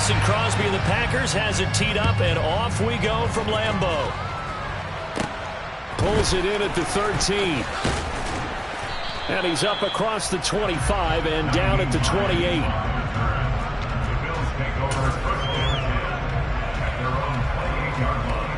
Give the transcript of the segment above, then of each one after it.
Mason Crosby of the Packers has it teed up, and off we go from Lambeau. Pulls it in at the 13. And he's up across the 25 and down at the 28. The Bills take over first down at their own 28-yard line.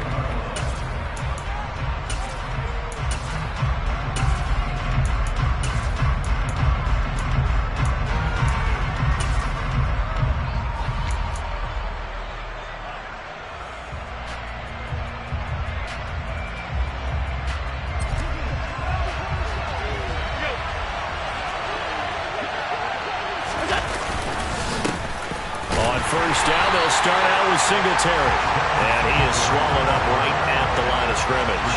First down, they'll start out with Singletary. And he is swallowed up right at the line of scrimmage.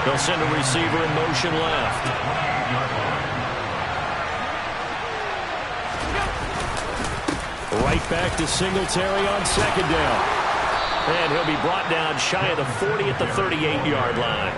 They'll send a receiver in motion left. Right back to Singletary on second down. And he'll be brought down shy of the 40 at the 38-yard line.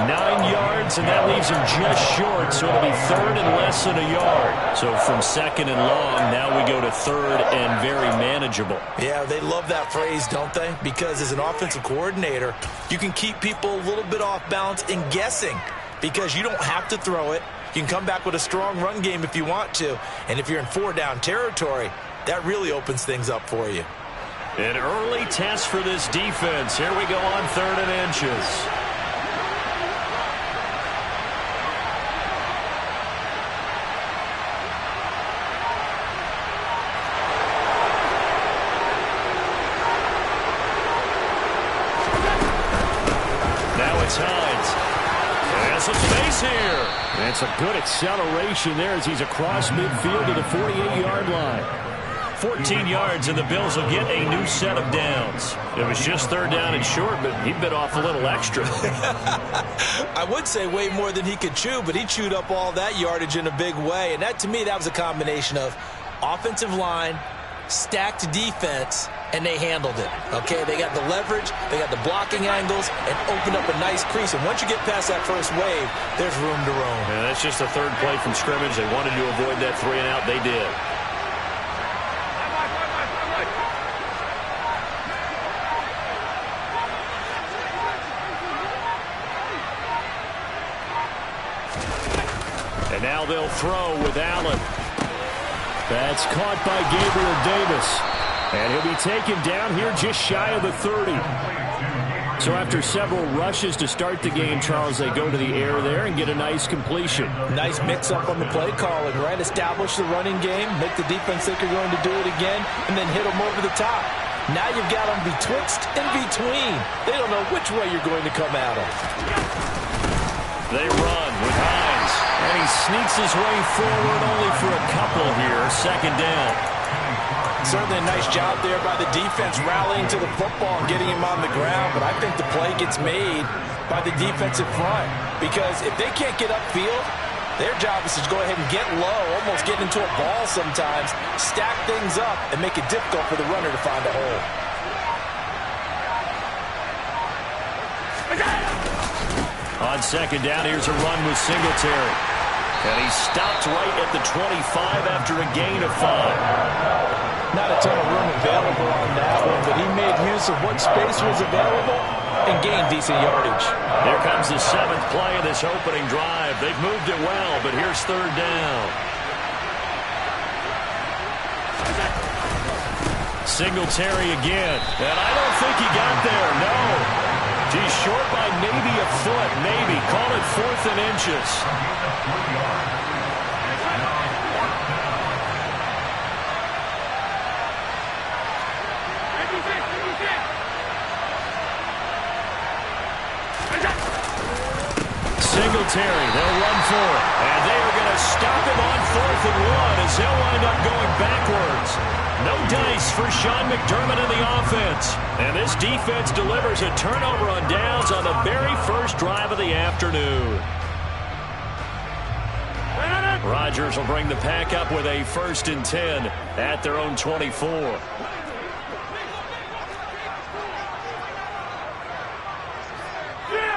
9 yards, and that leaves him just short, so it'll be third and less than a yard. So from second and long, now we go to third and very manageable. Yeah, they love that phrase, don't they? Because as an offensive coordinator, you can keep people a little bit off balance and guessing because you don't have to throw it. You can come back with a strong run game if you want to. And if you're in 4-down territory, that really opens things up for you. An early test for this defense. Here we go on third and inches. Now it's Hines. There's some space here. And some good acceleration there as he's across midfield to the 48-yard line. 14 yards, and the Bills will get a new set of downs. It was just third down and short, but he bit off a little extra. I would say way more than he could chew, but he chewed up all that yardage in a big way. And that, to me, that was a combination of offensive line, stacked defense, and they handled it. Okay, they got the leverage, they got the blocking angles, and opened up a nice crease. And once you get past that first wave, there's room to roam. And that's just a third play from scrimmage. They wanted to avoid that 3 and out. They did. And now they'll throw with Allen. That's caught by Gabriel Davis. And he'll be taken down here just shy of the 30. So after several rushes to start the game, Charles, they go to the air there and get a nice completion. Nice mix-up on the play calling, right? Establish the running game, make the defense think you're going to do it again, and then hit them over the top. Now you've got them betwixt and between. They don't know which way you're going to come at them. They run with Hines, and he sneaks his way forward only for a couple here. Second down. Certainly a nice job there by the defense rallying to the football and getting him on the ground, but I think the play gets made by the defensive front because if they can't get upfield, their job is to go ahead and get low, almost get into a ball sometimes, stack things up, and make it difficult for the runner to find a hole. On second down, here's a run with Singletary. And he stopped right at the 25 after a gain of 5. Not a ton of room available on that one, but he made use of what space was available and gained decent yardage. Here comes the 7th play of this opening drive. They've moved it well, but here's third down. Singletary again. And I don't think he got there, no. He's short by maybe a foot, maybe. Call it 4th and inches. Singletary, they'll run for it. And they are going to stop him on 4th and 1 as he'll wind up going backwards. No dice for Sean McDermott in the offense. And this defense delivers a turnover on downs on the very first drive of the afternoon. Rodgers will bring the pack up with a 1st and 10 at their own 24.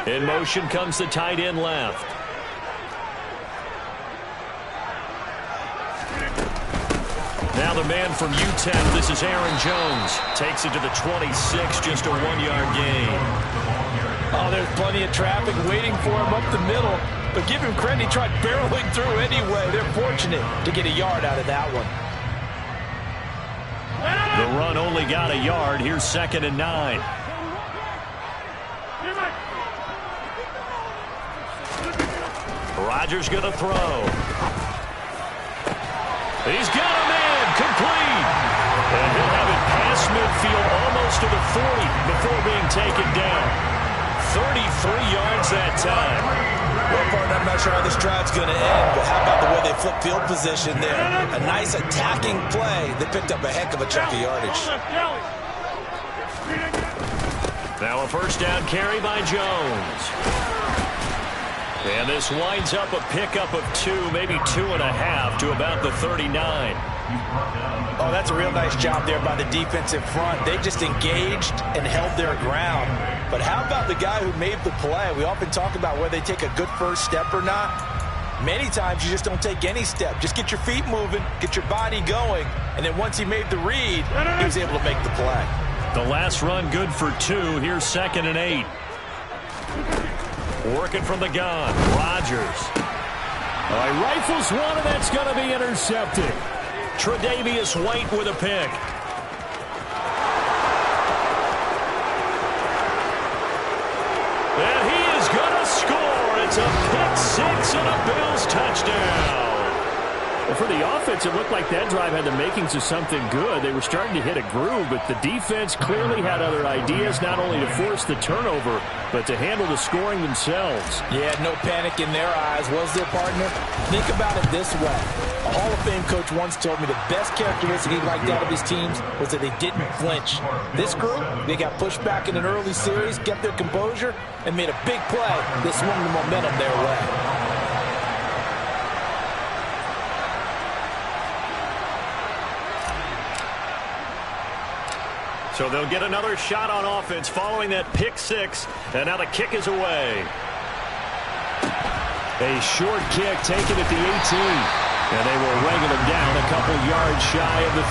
In motion comes the tight end left. Now the man from UTEP, this is Aaron Jones. Takes it to the 26, just a 1-yard gain. Oh, there's plenty of traffic waiting for him up the middle. But give him credit, he tried barreling through anyway. They're fortunate to get a yard out of that one. The run only got a yard. Here's 2nd and 9. Rodgers going to throw. He's got a man, complete. And he'll have it past midfield almost to the 40 before being taken down. 33 yards that time. Well, partner, I'm not sure how this drive's going to end, but how about the way they flip field position there? A nice attacking play. They picked up a heck of a chunk of yardage. Now a first down carry by Jones. And this winds up a pickup of 2, maybe 2.5 to about the 39. Oh, that's a real nice job there by the defensive front. They just engaged and held their ground. But how about the guy who made the play? We often talk about whether they take a good first step or not. Many times you just don't take any step. Just get your feet moving, get your body going, and then once he made the read, he was able to make the play. The last run good for 2. Here's 2nd and 8. Working from the gun, Rodgers. He rifles one, and that's going to be intercepted. Tre'Davious White with a pick. And he is going to score. It's a pick-6 and a Bills touchdown. Well, for the offense, it looked like that drive had the makings of something good. They were starting to hit a groove, but the defense clearly had other ideas, not only to force the turnover, but to handle the scoring themselves. Yeah, no panic in their eyes, was there, partner? Think about it this way. A Hall of Fame coach once told me the best characteristic he liked out of his teams was that they didn't flinch. This group, they got pushed back in an early series, kept their composure, and made a big play that swung the momentum their way. So they'll get another shot on offense following that pick-6, and now the kick is away. A short kick taken at the 18, and they will wrangle him down a couple yards shy of the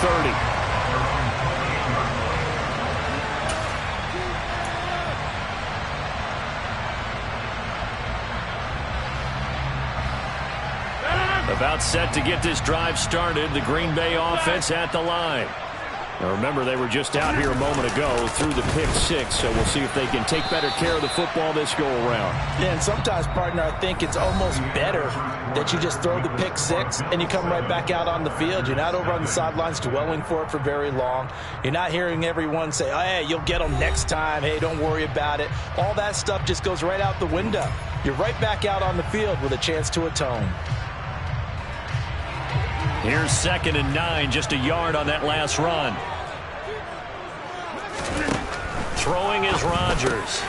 30. About set to get this drive started, the Green Bay offense at the line. Now remember, they were just out here a moment ago through the pick-6, so we'll see if they can take better care of the football this go-around. Yeah, and sometimes, partner, I think it's almost better that you just throw the pick-6 and you come right back out on the field. You're not over on the sidelines dwelling for it for very long. You're not hearing everyone say, oh, hey, you'll get them next time. Hey, don't worry about it. All that stuff just goes right out the window. You're right back out on the field with a chance to atone. Here's 2nd and 9, just a yard on that last run. Throwing is Rodgers.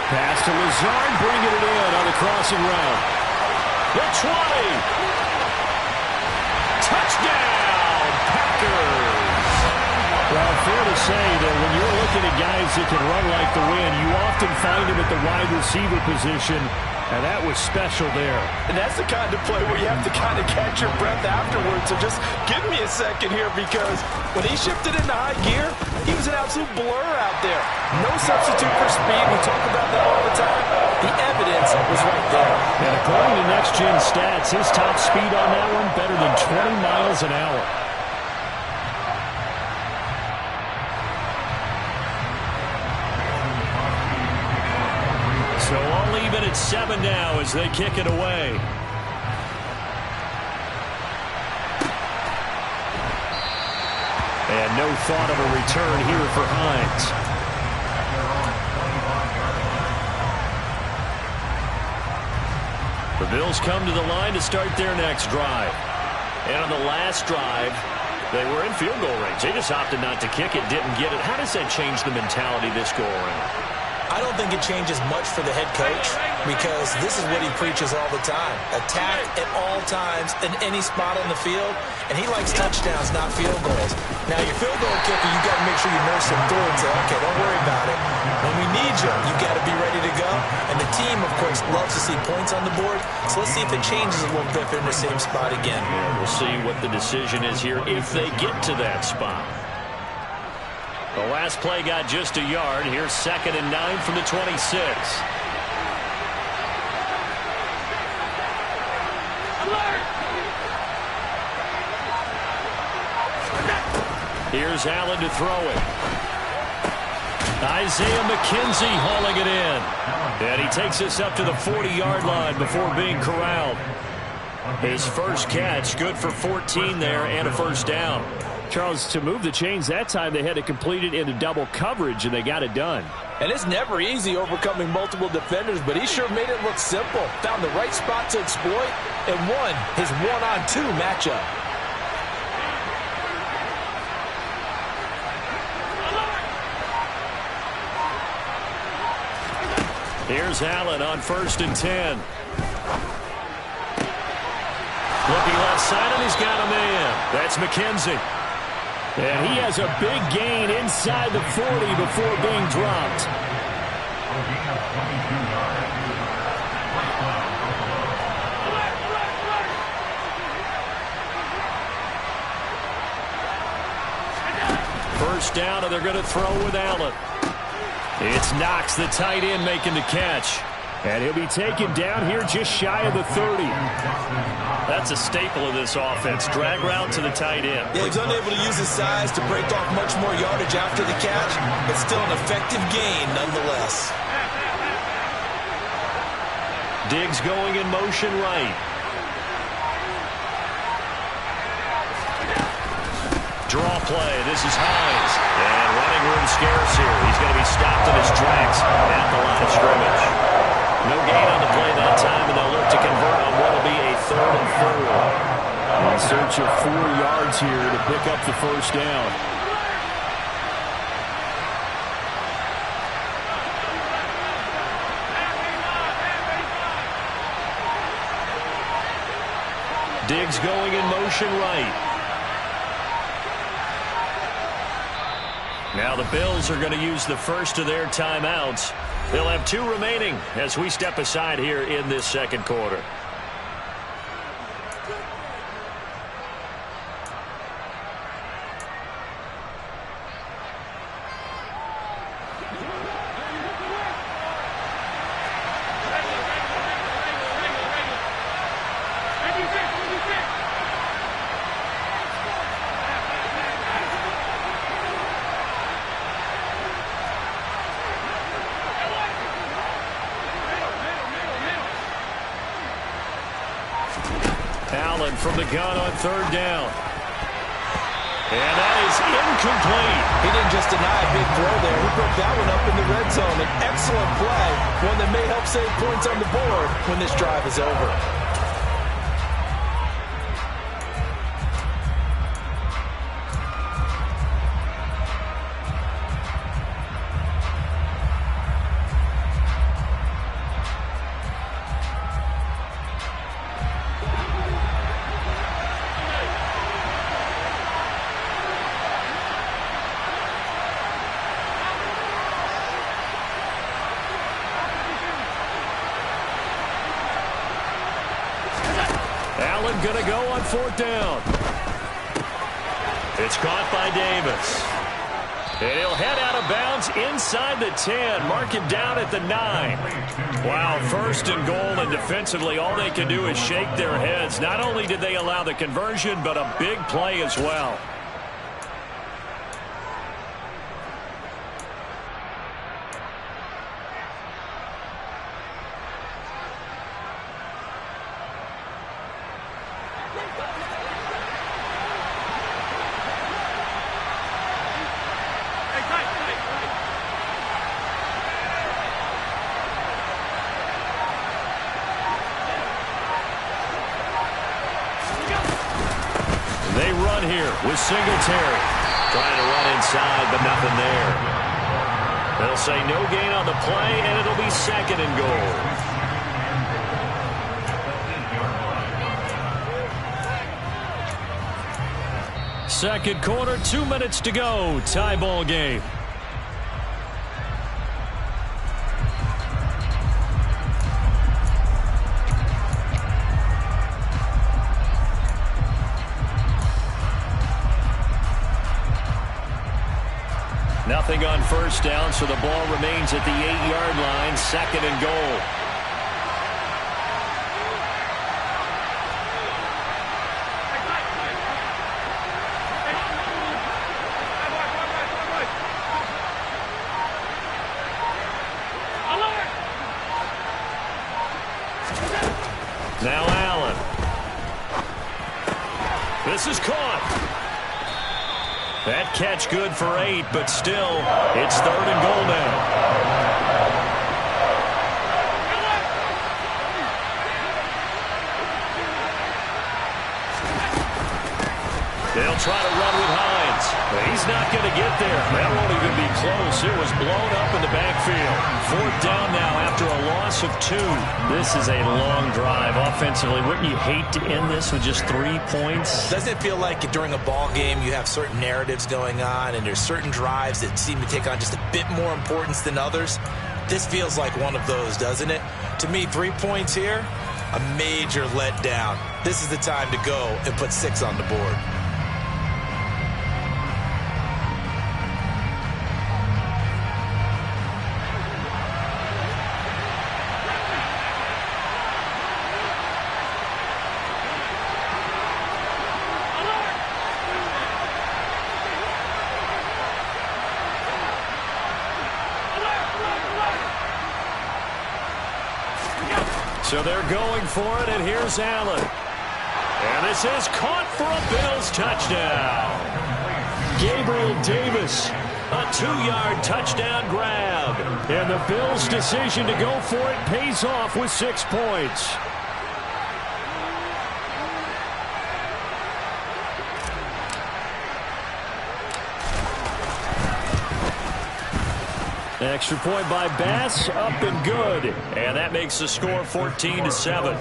Pass to Lazard, bringing it in on the crossing route. The 20. Touchdown, Packers. Well, fair to say that when you're looking at guys that can run like the wind, you often find them at the wide receiver position. And that was special there. And that's the kind of play where you have to kind of catch your breath afterwards. So just give me a second here, because when he shifted into high gear, he was an absolute blur out there. No substitute for speed. We talk about that all the time. The evidence was right there. And according to Next Gen Stats, his top speed on that one better than 20 miles an hour. So all even at 7 now as they kick it away. And no thought of a return here for Hines. The Bills come to the line to start their next drive. And on the last drive, they were in field goal range. They just opted not to kick it, didn't get it. How does that change the mentality this go around? I don't think it changes much for the head coach. because this is what he preaches all the time. Attack at all times in any spot on the field, and he likes touchdowns, not field goals. Now, your field goal kicker, you got to make sure you nurse him through and say, okay, don't worry about it. When we need you, you got to be ready to go. And the team, of course, loves to see points on the board, so let's see if it changes a little bit if they're in the same spot again. Yeah, we'll see what the decision is here if they get to that spot. The last play got just a yard. Here's 2nd and 9 from the 26. Here's Allen to throw it. Isaiah McKenzie hauling it in. And he takes us up to the 40-yard line before being corralled. His first catch, good for 14 there and a first down. Charles, to move the chains that time, they had to complete it into double coverage, and they got it done. And it's never easy overcoming multiple defenders, but he sure made it look simple. Found the right spot to exploit and won his one-on-two matchup. Here's Allen on 1st and 10. Looking left side, and he's got a man. That's McKenzie. And he has a big gain inside the 40 before being dropped. First down, and they're going to throw with Allen. It's Knox, the tight end, making the catch. And he'll be taken down here just shy of the 30. That's a staple of this offense. Drag route to the tight end. Yeah, he's unable to use his size to break off much more yardage after the catch, but still an effective gain nonetheless. Diggs going in motion right. Draw play. This is Hines. And running room scarce here. He's going to be stopped in his tracks at the line of scrimmage. No gain on the play that time, and they'll look to convert on what will be a 3rd and 4. In search of 4 yards here to pick up the first down. Diggs going in motion right. Now the Bills are going to use the first of their timeouts. They'll have 2 remaining as we step aside here in this second quarter. Allen from the gun on 3rd down. And that is incomplete. He didn't just deny a big throw there. He put that one up in the red zone. An excellent play, one that may help save points on the board when this drive is over. Allen going to go on 4th down. It's caught by Davis. And he'll head out of bounds inside the 10. Mark it down at the 9. Wow, 1st and goal, and defensively all they can do is shake their heads. Not only did they allow the conversion, but a big play as well. They run here with Singletary. Trying to run inside, but nothing there. They'll say no gain on the play, and it'll be 2nd and goal. Second quarter, 2 minutes to go. Tie ball game. Nothing on first down, so the ball remains at the 8-yard line. Second and goal. Now Allen. This is caught. That catch good for 8, but still, it's third and goal now. They'll try to run with Hines. But he's not going to get there. That won't even be close. It was blown up in the backfield. Fourth down now after a loss of 2. This is a long drive offensively. Wouldn't you hate to end this with just 3 points? Doesn't it feel like during a ball game you have certain narratives going on and there's certain drives that seem to take on just a bit more importance than others? This feels like one of those, doesn't it? To me, 3 points here, a major letdown. This is the time to go and put 6 on the board. So they're going for it, and here's Allen. And this is caught for a Bills touchdown. Gabriel Davis, a 2-yard touchdown grab. And the Bills' decision to go for it pays off with 6 points. Extra point by Bass, up and good. And that makes the score 14-7.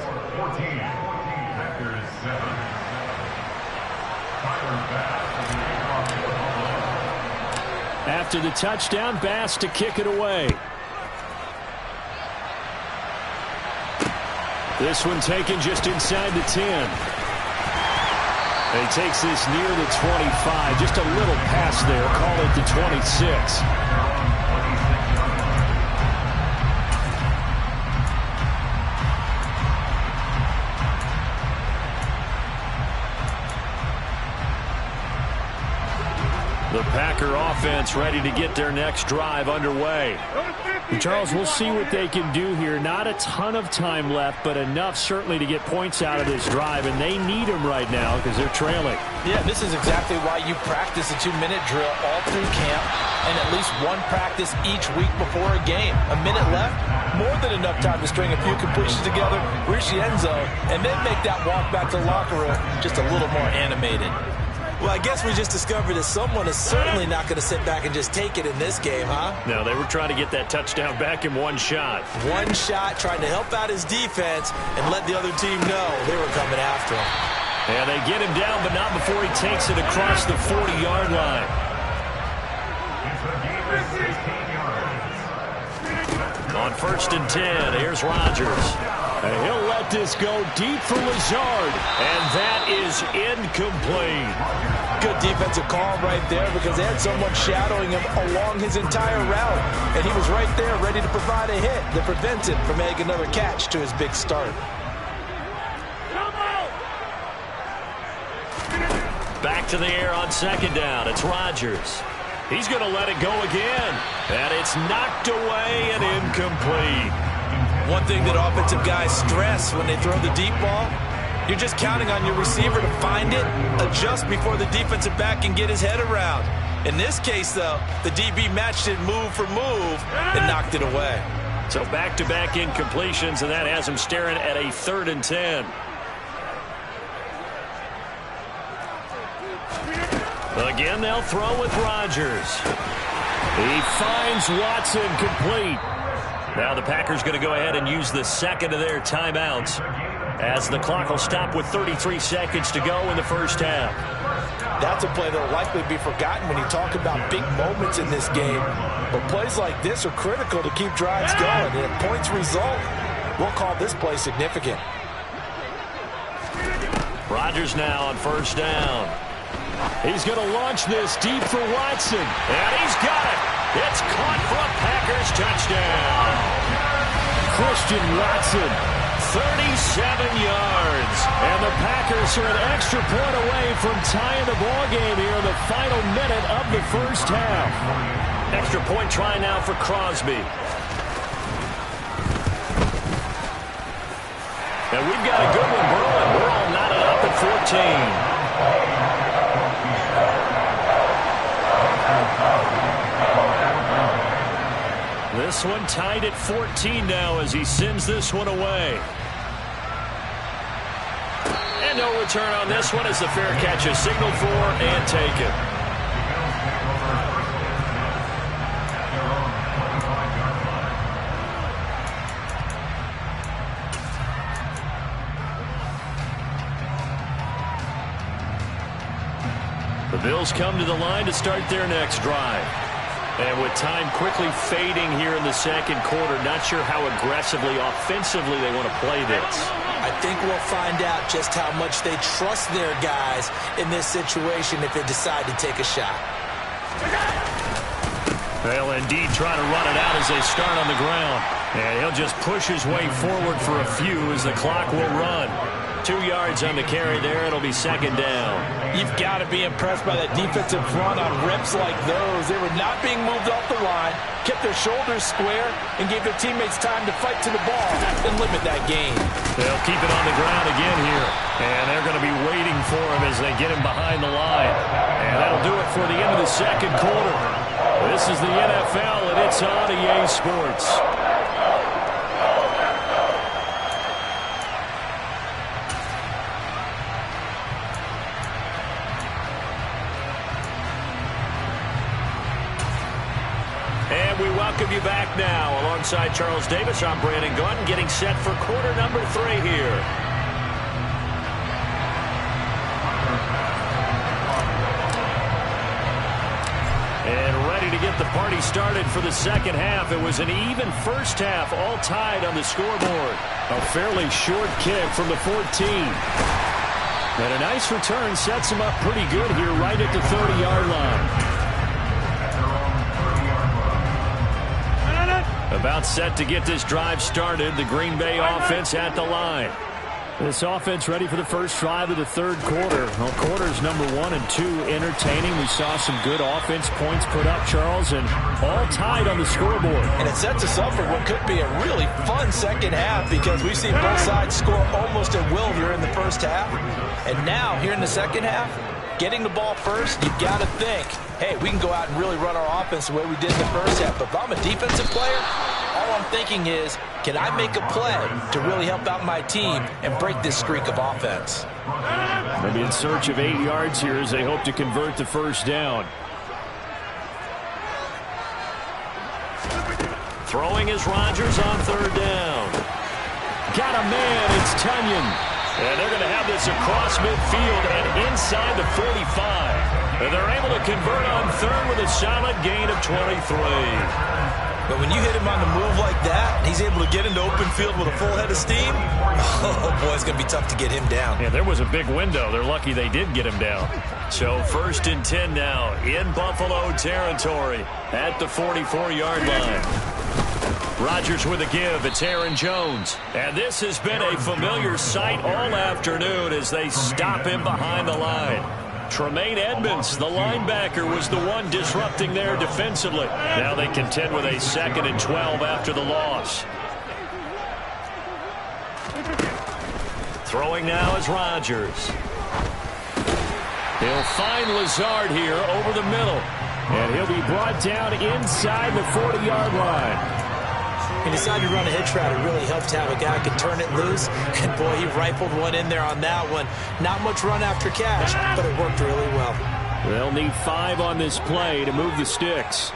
After the touchdown, Bass to kick it away. This one taken just inside the 10. And he takes this near the 25. Just a little pass there. Call it the 26. The Packer offense ready to get their next drive underway. Charles, we'll see what they can do here. Not a ton of time left, but enough certainly to get points out of this drive, and they need them right now because they're trailing. Yeah, this is exactly why you practice a 2-minute drill all through camp and at least one practice each week before a game. A minute left, more than enough time to string a few completions together, reach the end zone, and then make that walk back to the locker room just a little more animated. Well, I guess we just discovered that someone is certainly not going to sit back and just take it in this game, huh? No, they were trying to get that touchdown back in one shot. One shot, trying to help out his defense and let the other team know they were coming after him. And they get him down, but not before he takes it across the 40-yard line. On 1st and 10, here's Rodgers. And he'll let this go deep for Lazard. And that is incomplete. Good defensive call right there because they had someone shadowing him along his entire route. And he was right there ready to provide a hit that prevents him from making another catch to his big start. Back to the air on 2nd down. It's Rodgers. He's going to let it go again. And it's knocked away and incomplete. One thing that offensive guys stress when they throw the deep ball, you're just counting on your receiver to find it, adjust before the defensive back can get his head around. In this case, though, the DB matched it move for move and knocked it away. So back-to-back incompletions, and that has him staring at a 3rd and 10. Again, they'll throw with Rodgers. He finds Watson complete. Now the Packers going to go ahead and use the second of their timeouts as the clock will stop with 33 seconds to go in the first half. That's a play that will likely be forgotten when you talk about big moments in this game. But plays like this are critical to keep drives going. And if points result, we'll call this play significant. Rodgers now on first down. He's going to launch this deep for Watson. And he's got it. It's caught for a Packers touchdown. Christian Watson, 37 yards. And the Packers are an extra point away from tying the ball game here in the final minute of the first half. Extra point try now for Crosby. And we've got a good one brewing. We're all knotted up at 14. This one tied at 14 now as he sends this one away. And no return on this one as the fair catch is signaled for and taken. The Bills come to the line to start their next drive. And with time quickly fading here in the second quarter, not sure how aggressively, offensively they want to play this. I think we'll find out just how much they trust their guys in this situation if they decide to take a shot. They'll indeed try to run it out as they start on the ground. And he'll just push his way forward for a few as the clock will run. 2 yards on the carry there. It'll be second down. You've got to be impressed by that defensive front on reps like those. They were not being moved off the line, kept their shoulders square, and gave their teammates time to fight to the ball and limit that gain. They'll keep it on the ground again here. And they're going to be waiting for him as they get him behind the line. And that'll do it for the end of the second quarter. This is the NFL, and it's on EA Sports. And we welcome you back now. Alongside Charles Davis, I'm Brandon Gaudin, getting set for quarter number 3 here. And ready to get the party started for the second half. It was an even first half, all tied on the scoreboard. A fairly short kick from the 14. And a nice return sets him up pretty good here right at the 30-yard line. About set to get this drive started. The Green Bay offense at the line. This offense ready for the first drive of the third quarter. Well, quarters number 1 and 2 entertaining. We saw some good offense points put up, Charles, and all tied on the scoreboard. And it sets us up for what could be a really fun second half because we've seen both sides score almost at will here in the first half. And now, here in the second half, getting the ball first, you've got to think, hey, we can go out and really run our offense the way we did in the first half. But if I'm a defensive player, all I'm thinking is, can I make a play to really help out my team and break this streak of offense? Maybe in search of 8 yards here as they hope to convert the first down. Throwing is Rodgers on third down. Got a man, it's Tonyan. And they're going to have this across midfield and inside the 45. And they're able to convert on third with a solid gain of 23. But when you hit him on the move like that, and he's able to get into open field with a full head of steam, oh boy, it's going to be tough to get him down. Yeah, there was a big window. They're lucky they did get him down. So first and 10 now in Buffalo territory at the 44-yard line. Rodgers with a give. It's Aaron Jones. And this has been a familiar sight all afternoon as they stop him behind the line. Tremaine Edmonds, the linebacker, was the one disrupting there defensively. Now they contend with a 2nd and 12 after the loss. Throwing now is Rodgers. He'll find Lazard here over the middle. And he'll be brought down inside the 40-yard line. He decided to run a hitch route. It really helped to have a guy who could turn it loose. And, boy, he rifled one in there on that one. Not much run after catch, but it worked really well. They'll need 5 on this play to move the sticks.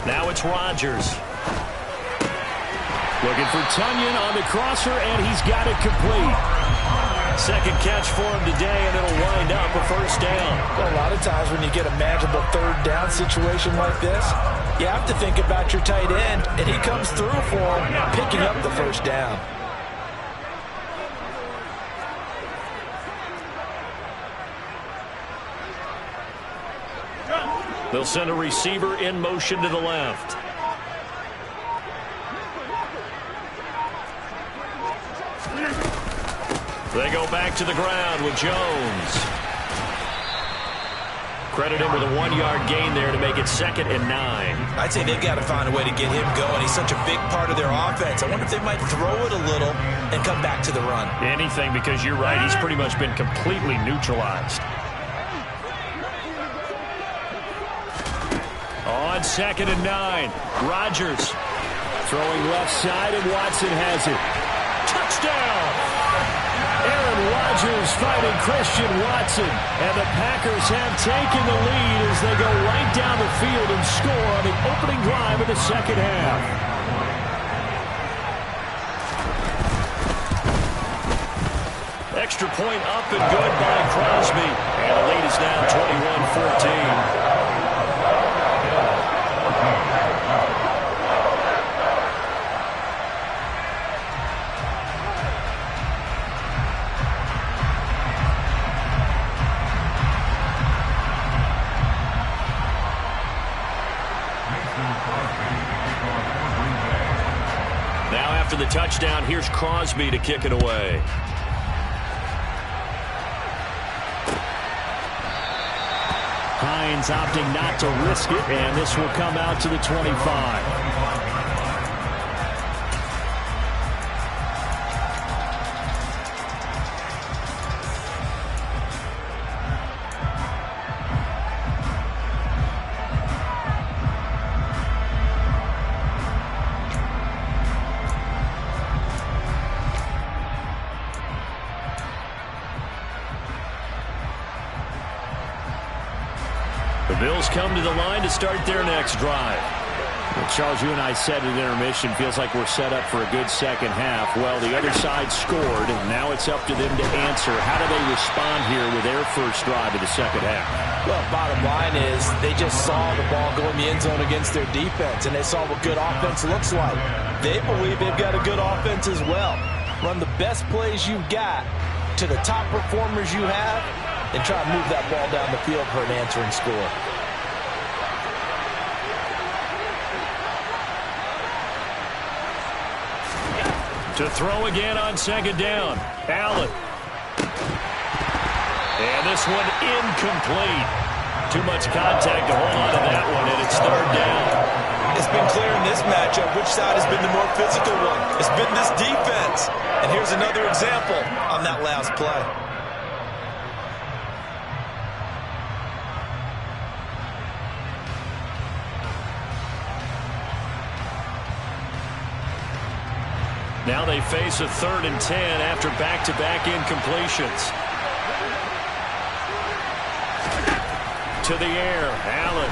Now it's Rodgers. Looking for Tonyan on the crosser, and he's got it complete. Second catch for him today, and it'll wind up a first down. Well, a lot of times when you get a manageable third down situation like this, you have to think about your tight end, and he comes through for him, picking up the first down. They'll send a receiver in motion to the left. They go back to the ground with Jones. Credit him with a 1-yard gain there to make it 2nd and 9. I'd say they've got to find a way to get him going. He's such a big part of their offense. I wonder if they might throw it a little and come back to the run. Anything, because you're right. He's pretty much been completely neutralized. On 2nd and 9, Rodgers throwing left side, and Watson has it. Touchdown! Aaron Rodgers fighting Christian Watson, and the Packers have taken the lead as they go right down the field and score on the opening drive of the second half. Extra point up and good by Crosby, and the lead is now 21-14. After the touchdown, here's Crosby to kick it away. Hines opting not to risk it, and this will come out to the 25. The Bills come to the line to start their next drive. Well, Charles, you and I said at intermission, feels like we're set up for a good second half. Well, the other side scored, and now it's up to them to answer. How do they respond here with their first drive of the second half? Well, bottom line is they just saw the ball go in the end zone against their defense, and they saw what good offense looks like. They believe they've got a good offense as well. Run the best plays you've got to the top performers you have, and try to move that ball down the field for an answering score. To throw again on second down, Allen. And this one incomplete. Too much contact to hold on to that one, and it's third down. It's been clear in this matchup which side has been the more physical one. It's been this defense. And here's another example on that last play. Now they face a 3rd and 10 after back-to-back incompletions. To the air, Allen.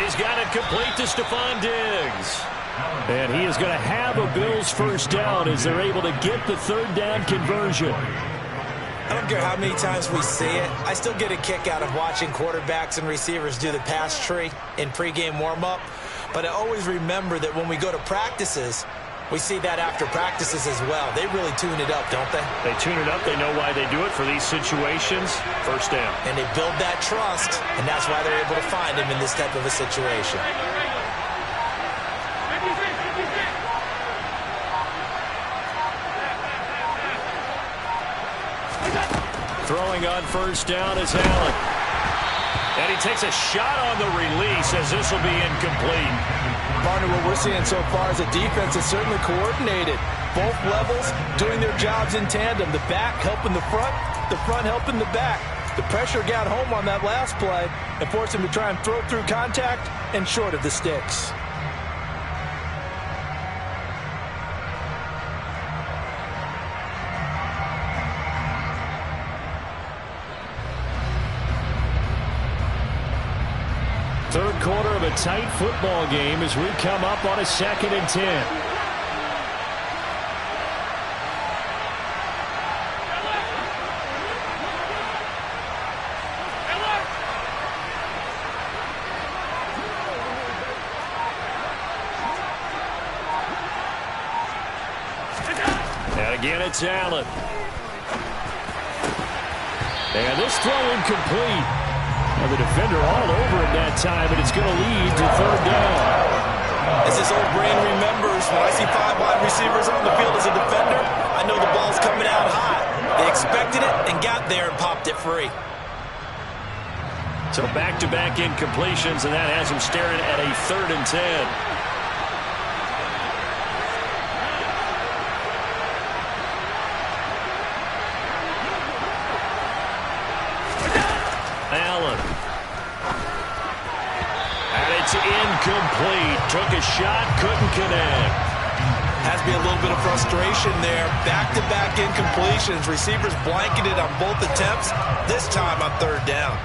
He's got it complete to Stephon Diggs. And he is going to have a Bills first down as they're able to get the third down conversion. I don't care how many times we see it. I still get a kick out of watching quarterbacks and receivers do the pass tree in pregame warm-up. But I always remember that when we go to practices, we see that after practices as well. They really tune it up, don't they? They tune it up. They know why they do it for these situations. First down. And they build that trust, and that's why they're able to find him in this type of a situation. Throwing on first down is Allen. And he takes a shot on the release as this will be incomplete. Partner, what we're seeing so far is a defense that's certainly coordinated. Both levels doing their jobs in tandem. The back helping the front helping the back. The pressure got home on that last play and forced him to try and throw through contact and short of the sticks. Third quarter of a tight football game as we come up on a 2nd and 10. Again, it's Allen. And this throw incomplete. Now the defender all over it that time, and it's going to lead to third down. As this old brain remembers, when I see 5 wide receivers on the field as a defender, I know the ball's coming out high. They expected it and got there and popped it free. So back-to-back incompletions, and that has him staring at a 3rd and 10. Allen. And it's incomplete. Took a shot, couldn't connect. Has to be a little bit of frustration there. Back-to-back incompletions. Receivers blanketed on both attempts, this time on 3rd down.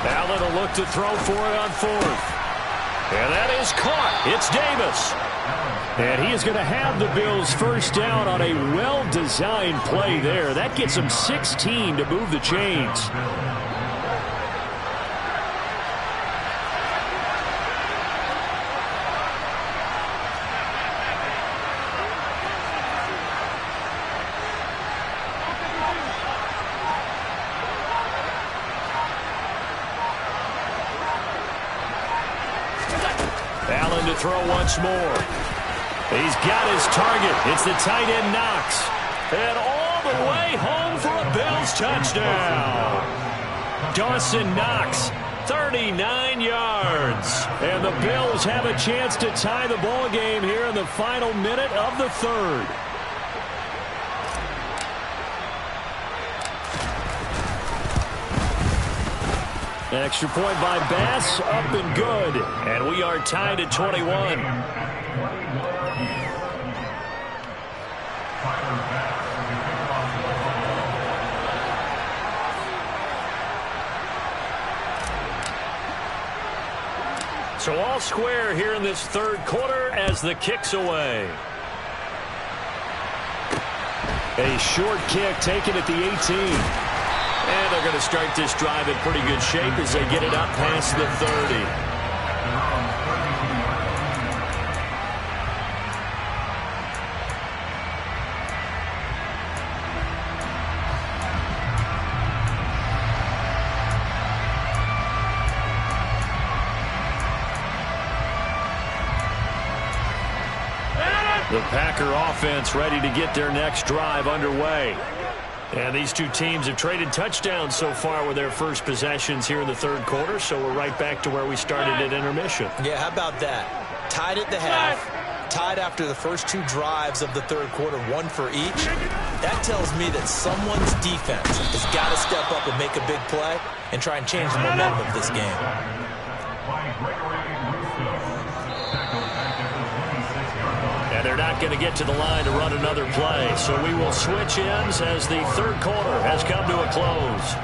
Allen will look to throw for it on 4th. And that is caught. It's Davis. And he is going to have the Bills first down on a well-designed play there. That gets him 16 to move the chains. Allen to throw once more. He's got his target. It's the tight end Knox. And all the way home for a Bills touchdown. Dawson Knox, 39 yards. And the Bills have a chance to tie the ball game here in the final minute of the 3rd. Extra point by Bass, up and good. And we are tied at 21. So all square here in this 3rd quarter as the kick's away. A short kick taken at the 18. And they're going to start this drive in pretty good shape as they get it up past the 30. The Packer offense ready to get their next drive underway. And these two teams have traded touchdowns so far with their first possessions here in the 3rd quarter, so we're right back to where we started at intermission. Yeah, how about that? Tied at the half, tied after the first 2 drives of the 3rd quarter, 1 for each. That tells me that someone's defense has got to step up and make a big play and try and change the momentum of this game. And they're not going to get to the line to run another play. So we will switch ends as the 3rd quarter has come to a close.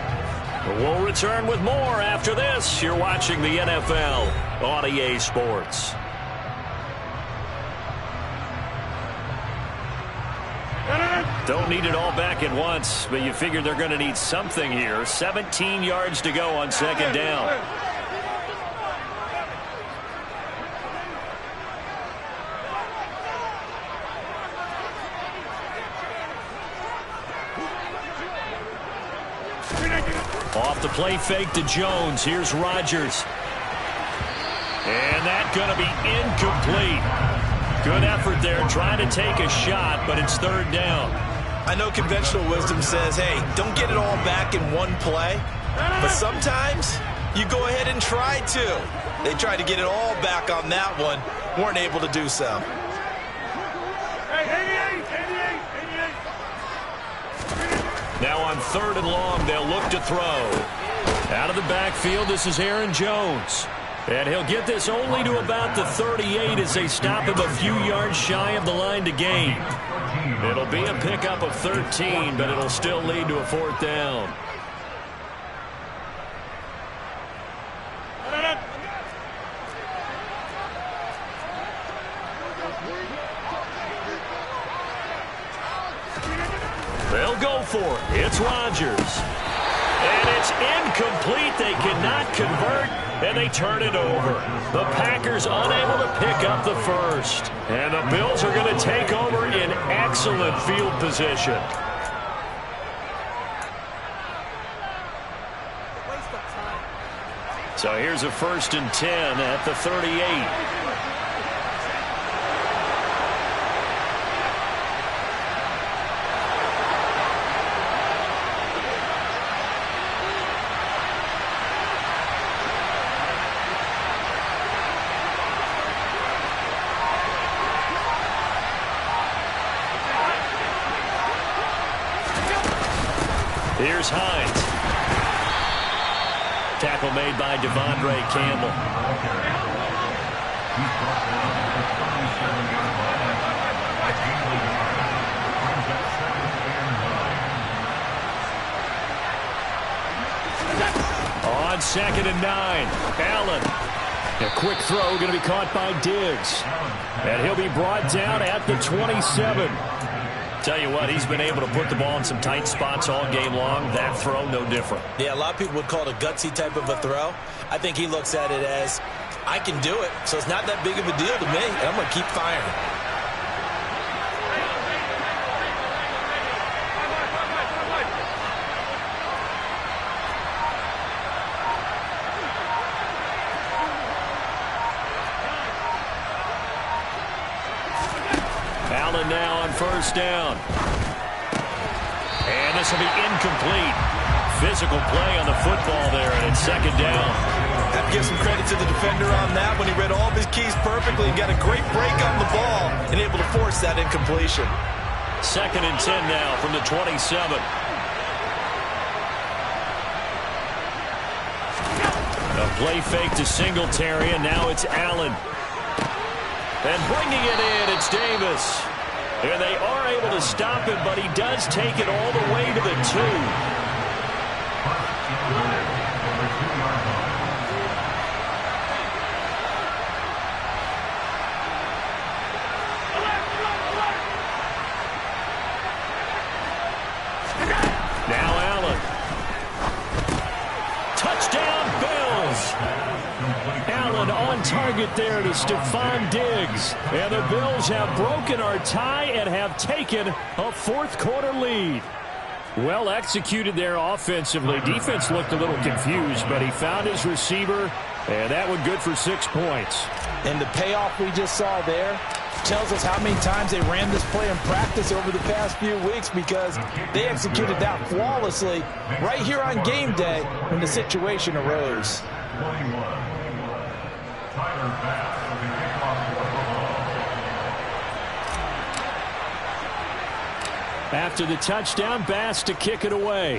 We'll return with more after this. You're watching the NFL on EA Sports. Don't need it all back at once, but you figure they're going to need something here. 17 yards to go on 2nd down. Off the play fake to Jones. Here's Rodgers. And that's going to be incomplete. Good effort there trying to take a shot, but it's 3rd down. I know conventional wisdom says, hey, don't get it all back in one play. But sometimes you go ahead and try to. They tried to get it all back on that one. Weren't able to do so. Now on 3rd and long, they'll look to throw. Out of the backfield, this is Aaron Jones. And he'll get this only to about the 38 as they stop him a few yards shy of the line to gain. It'll be a pickup of 13, but it'll still lead to a 4th down. They'll go for it. It's Rodgers. And it's incomplete. They cannot convert, and they turn it over. The Packers unable to pick up the first. And the Bills are going to take over in excellent field position. So here's a 1st and 10 at the 38. Here's Hines. Tackle made by Devondre Campbell. On 2nd and 9, Allen. A quick throw going to be caught by Diggs. And he'll be brought down at the 27. Tell you what, he's been able to put the ball in some tight spots all game long. That throw, no different. Yeah, a lot of people would call it a gutsy type of a throw. I think he looks at it as, I can do it, so it's not that big of a deal to me, and I'm going to keep firing. Allen now on 1st down. And this will be incomplete. Physical play on the football there, and it's 2nd down. I have to give some credit to the defender on that when he read all of his keys perfectly and got a great break on the ball and able to force that incompletion. 2nd and 10 now from the 27. A play fake to Singletary, and now it's Allen. And bringing it in, it's Davis. And they are able to stop him, but he does take it all the way to the 2. Now Allen. Touchdown, Bills. Allen on target there to Stephon Diggs. And the Bills have broken our tie and have taken a 4th quarter lead. Well executed there offensively. Defense looked a little confused, but he found his receiver, and that one good for 6 points. And the payoff we just saw there tells us how many times they ran this play in practice over the past few weeks, because they executed that flawlessly right here on game day when the situation arose. After the touchdown, Bass to kick it away.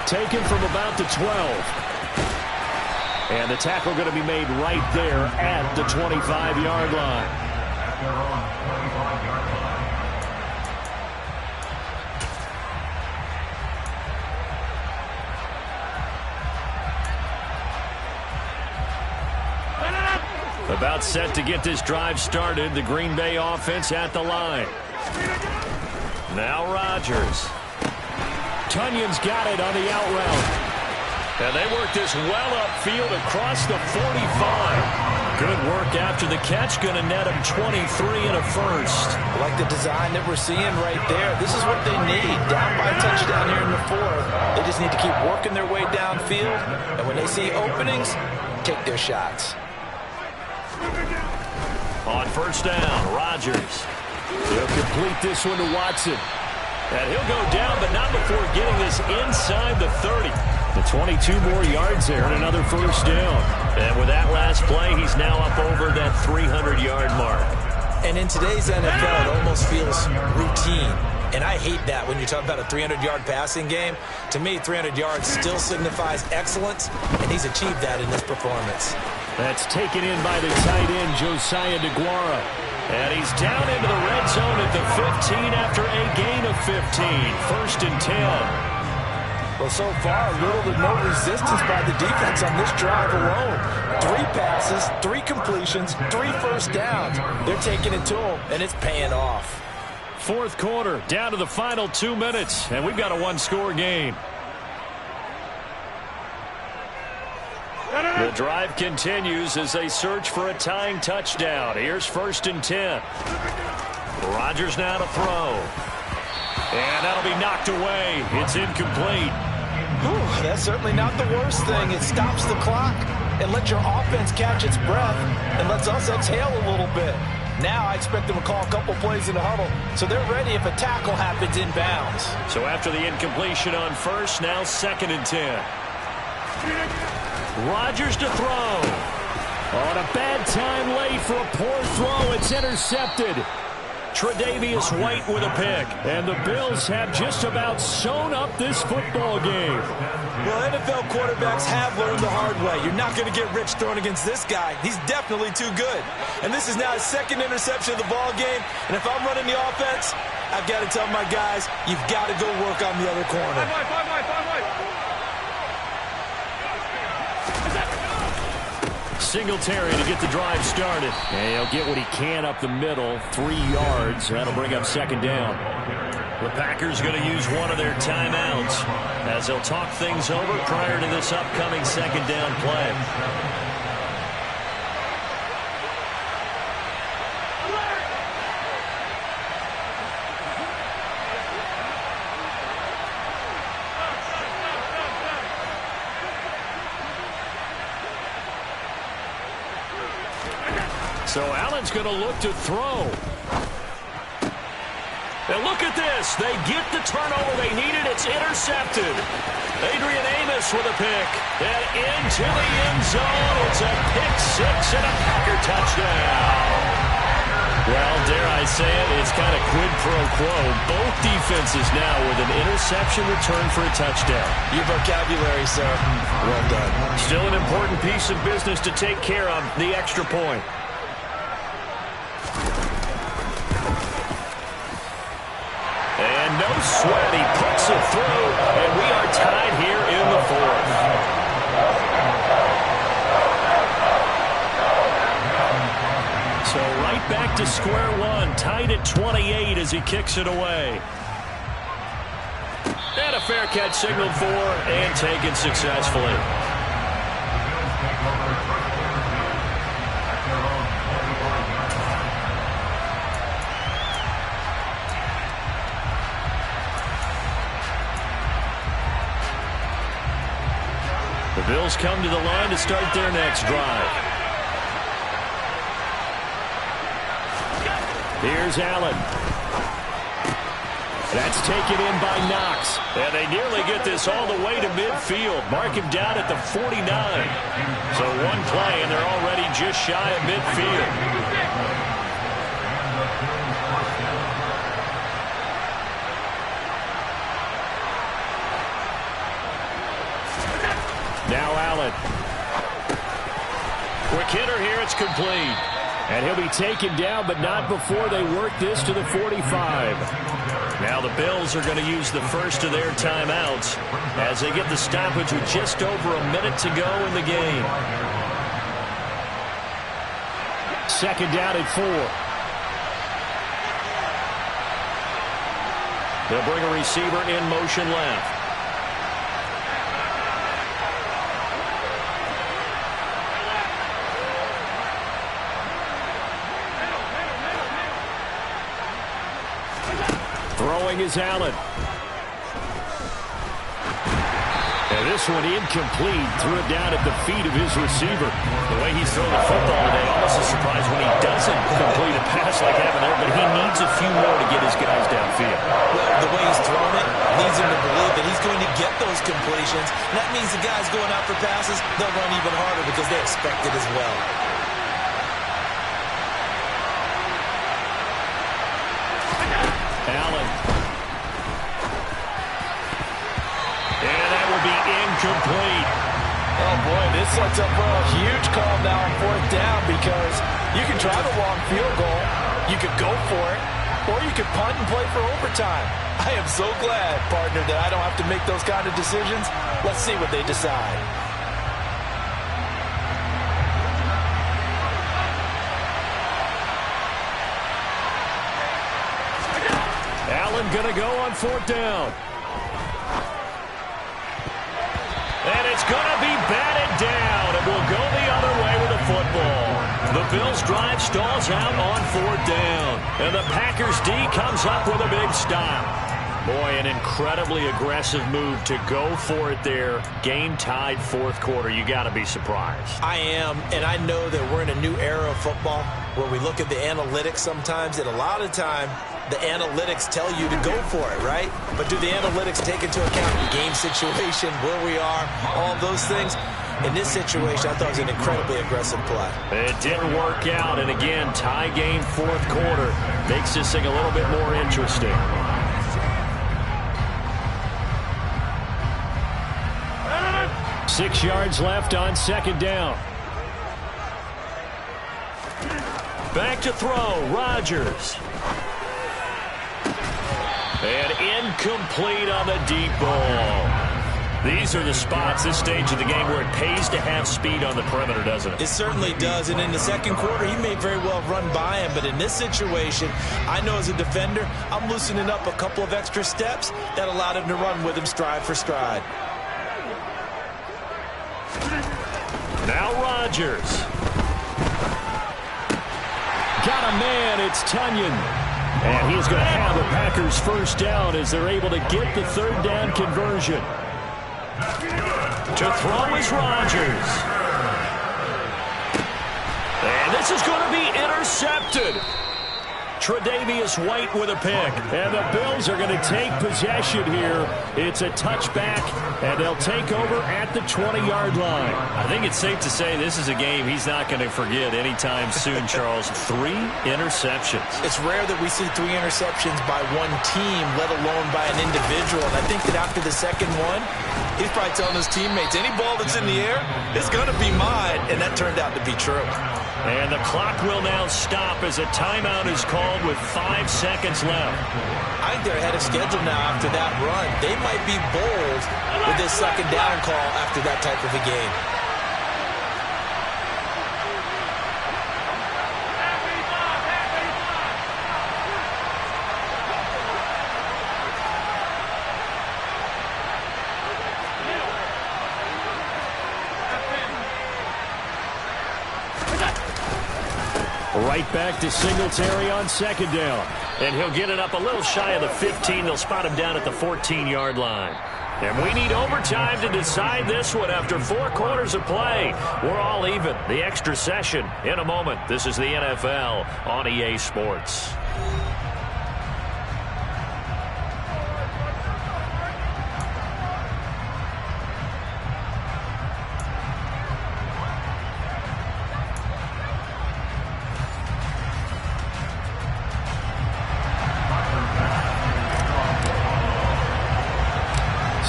Taken from about the 12. And the tackle going to be made right there at the 25-yard line. About set to get this drive started. The Green Bay offense at the line. Now Rodgers. Tunyon's got it on the out route. And they work this well upfield across the 45. Good work after the catch. Going to net him 23 and a first. I like the design that we're seeing right there. This is what they need. Down by a touchdown here in the 4th. They just need to keep working their way downfield. And when they see openings, take their shots. On 1st down, Rodgers. He'll complete this one to Watson. And he'll go down, but not before getting this inside the 30. The 22 more yards there and another 1st down. And with that last play, he's now up over that 300-yard mark. And in today's NFL, it almost feels routine. And I hate that when you're talking about a 300-yard passing game. To me, 300 yards still signifies excellence, and he's achieved that in this performance. That's taken in by the tight end, Josiah DeGuara. And he's down into the red zone at the 15 after a gain of 15. 1st and 10. Well, so far, little to no resistance by the defense on this drive alone. 3 passes, 3 completions, 3 first downs. They're taking it to them, and it's paying off. 4th quarter, down to the final 2 minutes, and we've got a 1-score game. The drive continues as they search for a tying touchdown. Here's 1st and 10. Rodgers now to throw. And that'll be knocked away. It's incomplete. Whew, that's certainly not the worst thing. It stops the clock and lets your offense catch its breath and lets us exhale a little bit. Now I expect them to call a couple plays in the huddle, so they're ready if a tackle happens inbounds. So after the incompletion on 1st, now 2nd and 10. Rodgers to throw. On a bad time late for a poor throw. It's intercepted. Tre'Davious White with a pick. And the Bills have just about sewn up this football game. Well, NFL quarterbacks have learned the hard way. You're not going to get rich throwing against this guy. He's definitely too good. And this is now his 2nd interception of the ball game. And if I'm running the offense, I've got to tell my guys, you've got to go work on the other corner. Singletary to get the drive started. And he'll get what he can up the middle. 3 yards. That'll bring up 2nd down. The Packers going to use one of their timeouts as they'll talk things over prior to this upcoming 2nd down play. So Allen's going to look to throw. And look at this. They get the turnover they needed. It's intercepted. Adrian Amos with a pick. And into the end zone. It's a pick 6 and a Packer touchdown. Well, dare I say it, it's kind of quid pro quo. Both defenses now with an interception return for a touchdown. Your vocabulary, sir. Well done. Still an important piece of business to take care of, the extra point. And no sweat, he puts it through, and we are tied here in the 4th. So right back to square one, tied at 28 as he kicks it away. And a fair catch signaled for and taken successfully. The Bills come to the line to start their next drive. Here's Allen. That's taken in by Knox. And they nearly get this all the way to midfield. Mark him down at the 49. So one play, and they're already just shy of midfield. Now Allen. Quick hitter here, it's complete. And he'll be taken down, but not before they work this to the 45. Now the Bills are going to use the first of their timeouts as they get the stoppage with just over a minute to go in the game. 2nd down and 4. They'll bring a receiver in motion left. Throwing is Allen. And this one incomplete. Threw it down at the feet of his receiver. The way he's throwing the football today, almost a surprise when he doesn't complete a pass like having there, but he needs a few more to get his guys downfield. Well, the way he's throwing it leads him to believe that he's going to get those completions. And that means the guys going out for passes, they'll run even harder because they expect it as well. Allen sets up for a huge call now on 4th down because you can try the long field goal, you could go for it, or you could punt and play for overtime. I am so glad, partner, that I don't have to make those kind of decisions. Let's see what they decide. Allen going to go on 4th down. And it's going to be batted down. It will go the other way with the football. The Bills' drive stalls out on 4th down. And the Packers' D comes up with a big stop. Boy, an incredibly aggressive move to go for it there. Game tied 4th quarter. You got to be surprised. I am, and I know that we're in a new era of football where we look at the analytics sometimes, and a lot of time the analytics tell you to go for it, right? But do the analytics take into account the game situation, where we are, all those things? In this situation, I thought it was an incredibly aggressive play. It didn't work out, and again, tie game 4th quarter makes this thing a little bit more interesting. Six yards left on 2nd down. Back to throw, Rodgers. And incomplete on the deep ball. These are the spots, this stage of the game, where it pays to have speed on the perimeter, doesn't it? It certainly does, and in the 2nd quarter, he may very well run by him, but in this situation, I know as a defender, I'm loosening up a couple of extra steps that allowed him to run with him stride for stride. Now Rodgers. Got a man, it's Tunyon. And he's going to have the Packers' 1st down as they're able to get the 3rd down conversion. To throw is Rodgers. And this is going to be intercepted. Tre'Davious White with a pick. And the Bills are going to take possession here. It's a touchback, and they'll take over at the 20-yard line. I think it's safe to say this is a game he's not going to forget anytime soon, Charles. 3 interceptions. It's rare that we see 3 interceptions by one team, let alone by an individual. And I think that after the 2nd one, he's probably telling his teammates, any ball that's in the air is going to be mine. And that turned out to be true. And the clock will now stop as a timeout is called with 5 seconds left. I think they're ahead of schedule now after that run. They might be bold with this 2nd down call after that type of a game. Right back to Singletary on 2nd down. And he'll get it up a little shy of the 15. They'll spot him down at the 14-yard line. And we need overtime to decide this one after 4 quarters of play. We're all even. The extra session in a moment. This is the NFL on EA Sports.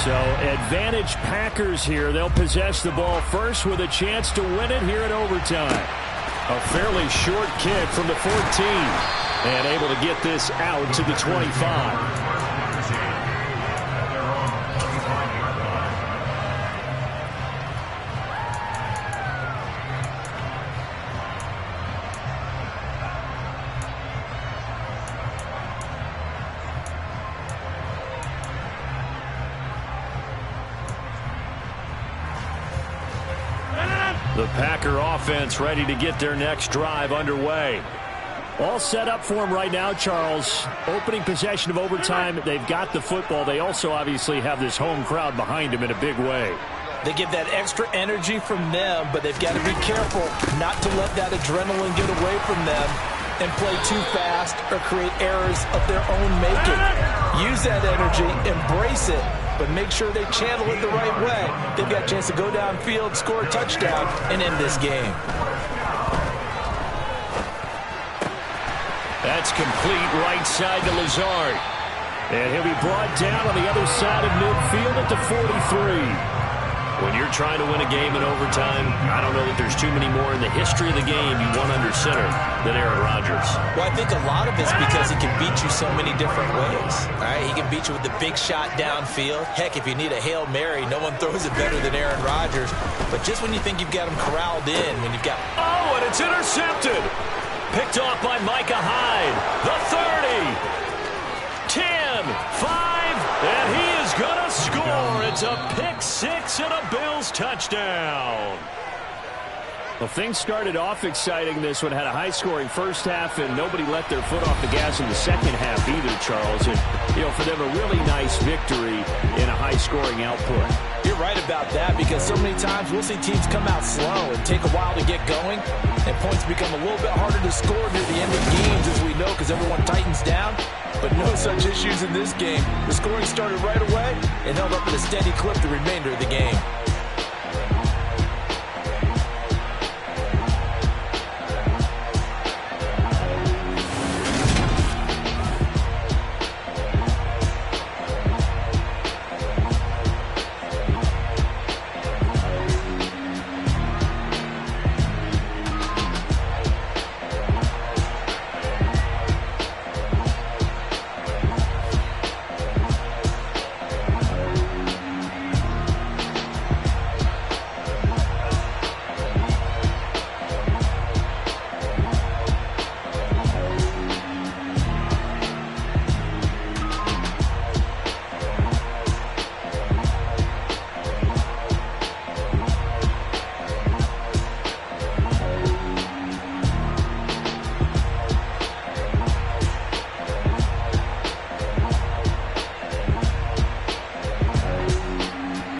So advantage Packers here. They'll possess the ball first with a chance to win it here in overtime. A fairly short kick from the 14. And able to get this out to the 25. The Packer offense ready to get their next drive underway. All set up for them right now, Charles. Opening possession of overtime. They've got the football. They also obviously have this home crowd behind them in a big way. They get that extra energy from them, but they've got to be careful not to let that adrenaline get away from them and play too fast or create errors of their own making. Use that energy, embrace it, but make sure they channel it the right way. They've got a chance to go downfield, score a touchdown, and end this game. That's complete right side to Lazard. And he'll be brought down on the other side of midfield at the 43. When you're trying to win a game in overtime, I don't know that there's too many more in the history of the game you want under center than Aaron Rodgers. Well, I think a lot of it's because he can beat you so many different ways. All right, he can beat you with the big shot downfield. Heck, if you need a Hail Mary, no one throws it better than Aaron Rodgers. But just when you think you've got him corralled in, when you've got... Oh, and it's intercepted. Picked off by Micah Hyde. The 30. 10, 5, and he is going to score. It's a pick six and a Bills touchdown. Well, things started off exciting. This one had a high-scoring first half, and nobody let their foot off the gas in the second half either, Charles. And, for them, a really nice victory in a high-scoring output. You're right about that, because so many times we'll see teams come out slow and take a while to get going, and points become a little bit harder to score near the end of games, as we know, because everyone tightens down. But no such issues in this game. The scoring started right away and held up at a steady clip the remainder of the game.